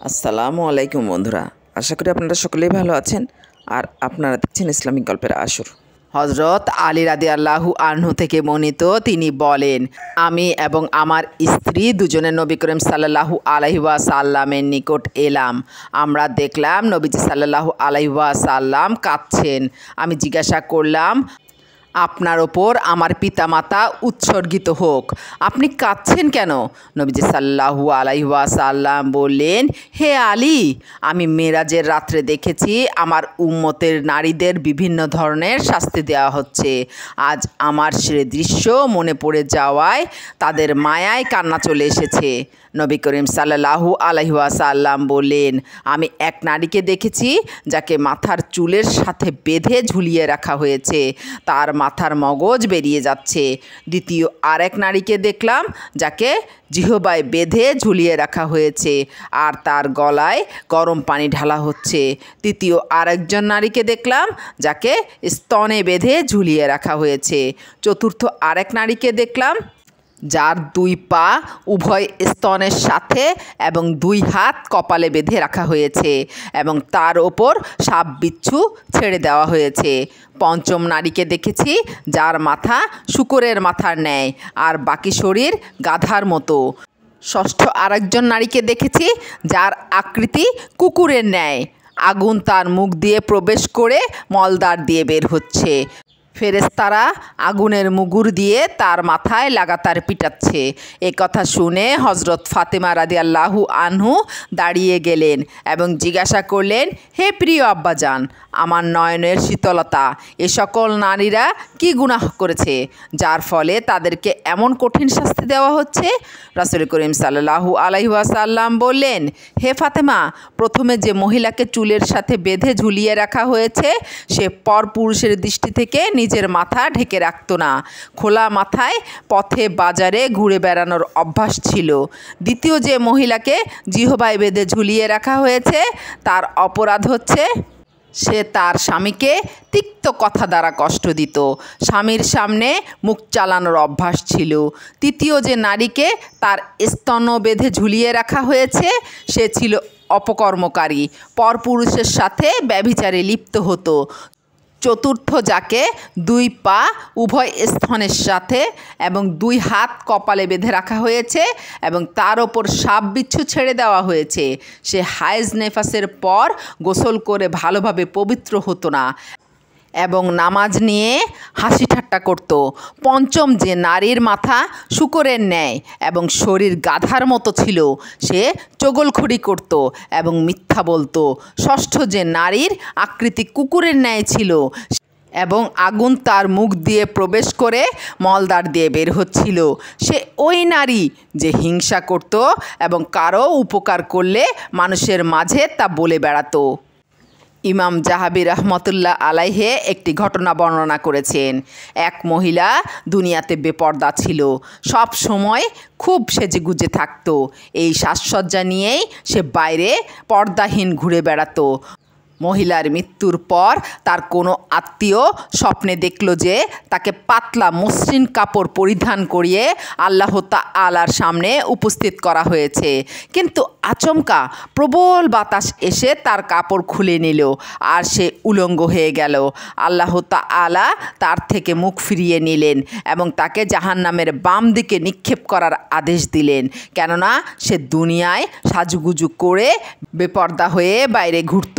আসসালামু আলাইকুম বন্ধুরা, আশা করি আপনারা সকলেই ভালো আছেন। আর আপনারা দেখছেন ইসলামিক গল্পের আসর। হজরত আলী রাদিয়াল্লাহু আনহু থেকে বর্ণিত, তিনি বলেন, আমি এবং আমার স্ত্রী দুজনে নবী করিম সাল্লাল্লাহু আলাইহি ওয়াসাল্লামের নিকট এলাম। আমরা দেখলাম নবীজি সাল্লাল্লাহু আলাইহি ওয়াসাল্লাম কাঁদছেন। আমি জিজ্ঞাসা করলাম, আপনার ওপর আমার পিতামাতা উৎসর্গিত হোক, আপনি কাঁদছেন কেন? নবীজি সাল্লাল্লাহু আলাইহি ওয়াসাল্লাম বললেন, হে আলী, আমি মেরাজের রাত্রে দেখেছি আমার উম্মতের নারীদের বিভিন্ন ধরনের শাস্তি দেওয়া হচ্ছে। আজ আমার সে দৃশ্য মনে পড়ে যাওয়ায় তাদের মায়ায় কান্না চলে এসেছে। নবী করিম সাল্লাল্লাহু আলাইহি ওয়াসাল্লাম বললেন, আমি এক নারীকে দেখেছি যাকে মাথার চুলের সাথে বেঁধে ঝুলিয়ে রাখা হয়েছে, তার মাথার মগজ বেরিয়ে যাচ্ছে। দ্বিতীয় আরেক নারীকে দেখলাম যাকে জিহবায় বেঁধে ঝুলিয়ে রাখা হয়েছে আর তার গলায় গরম পানি ঢালা হচ্ছে। তৃতীয় আরেকজন নারীকে দেখলাম যাকে স্তনে বেঁধে ঝুলিয়ে রাখা হয়েছে। চতুর্থ আরেক নারীকে দেখলাম যার দুই পা উভয় স্তনের সাথে এবং দুই হাত কপালে বেঁধে রাখা হয়েছে এবং তার ওপর সাপ বিচ্ছু ছেড়ে দেওয়া হয়েছে। পঞ্চম নারীকে দেখেছি যার মাথা শূকরের মাথার ন্যায় আর বাকি শরীর গাধার মতো। ষষ্ঠ আরেকজন নারীকে দেখেছি যার আকৃতি কুকুরের ন্যায়, আগুন তার মুখ দিয়ে প্রবেশ করে মলদ্বার দিয়ে বের হচ্ছে। ফেরেশতারা আগুনের মুগুর দিয়ে তার মাথায় লাগাতার পিটাচ্ছে। এ কথা শুনে হজরত ফাতেমা রাদিয়াল্লাহু আনহু দাঁড়িয়ে গেলেন এবং জিজ্ঞাসা করলেন, হে প্রিয় আব্বাজান, আমার নয়নের শীতলতা, এ সকল নারীরা কি গুনাহ করেছে যার ফলে তাদেরকে এমন কঠিন শাস্তি দেওয়া হচ্ছে? রাসূল করিম সাল্লাল্লাহু আলাইহি ওয়াসাল্লাম বললেন, হে ফাতেমা, প্রথমে যে মহিলাকে চুলের সাথে বেঁধে ঝুলিয়ে রাখা হয়েছে সে পরপুরুষের দৃষ্টি থেকে নিজের মাথা ঢেকে রাখত না। খোলা মাথায় পথে বাজারে ঘুরে বেড়ানোর অভ্যাস ছিল। দ্বিতীয় যে মহিলাকে জিহবায় বেঁধে ঝুলিয়ে রাখা হয়েছে তার অপরাধ হচ্ছে সে তার স্বামীকে তিক্ত কথা দ্বারা কষ্ট দিত। স্বামীর সামনে মুখ চালানোর অভ্যাস ছিল। তৃতীয় যে নারীকে তার স্তন বেঁধে ঝুলিয়ে রাখা হয়েছে সে ছিল অপকর্মকারী, পরপুরুষের সাথে ব্যভিচারে লিপ্ত হতো। চতুর্থ যাকে দুই পা উভয় স্তনের সাথে এবং দুই হাত কপালে বেঁধে রাখা হয়েছে এবং তার ওপর সাপ বিচ্ছু ছেড়ে দেওয়া হয়েছে, সে হায়েজ নেফাসের পর গোসল করে ভালোভাবে পবিত্র হতো না এবং নামাজ নিয়ে হাসি ঠাট্টা করত। পঞ্চম যে নারীর মাথা শূকরের ন্যায় এবং শরীর গাধার মতো ছিল সে চগলখড়ি করত এবং মিথ্যা বলতো। ষষ্ঠ যে নারীর আকৃতি কুকুরের ন্যায় ছিল এবং আগুন তার মুখ দিয়ে প্রবেশ করে মলদ্বার দিয়ে বের হচ্ছিল, সে ওই নারী যে হিংসা করত এবং কারো উপকার করলে মানুষের মাঝে তা বলে বেড়াতো। ইমাম জাহাবি রহমতুল্লাহ আলাইহে একটি ঘটনা বর্ণনা করেছেন। এক মহিলা দুনিয়াতে বেপর্দা ছিল, সব সময় খুব সেজেগুজে থাকতো। এই সাজসজ্জা নিয়েই সে বাইরে পর্দাহীন ঘুরে বেড়াতো। মহিলার মৃত্যুর পর তার কোনো আত্মীয় স্বপ্নে দেখল যে তাকে পাতলা মসৃণ কাপড় পরিধান করিয়ে আল্লাহ তাআলার সামনে উপস্থিত করা হয়েছে, কিন্তু আচমকা প্রবল বাতাস এসে তার কাপড় খুলে নিল আর সে উলঙ্গ হয়ে গেল। আল্লাহ তাআলা তার থেকে মুখ ফিরিয়ে নিলেন এবং তাকে জাহান্নামের বাম দিকে নিক্ষেপ করার আদেশ দিলেন, কেননা সে দুনিয়ায় সাজুগুজু করে বেপর্দা হয়ে বাইরে ঘুরত।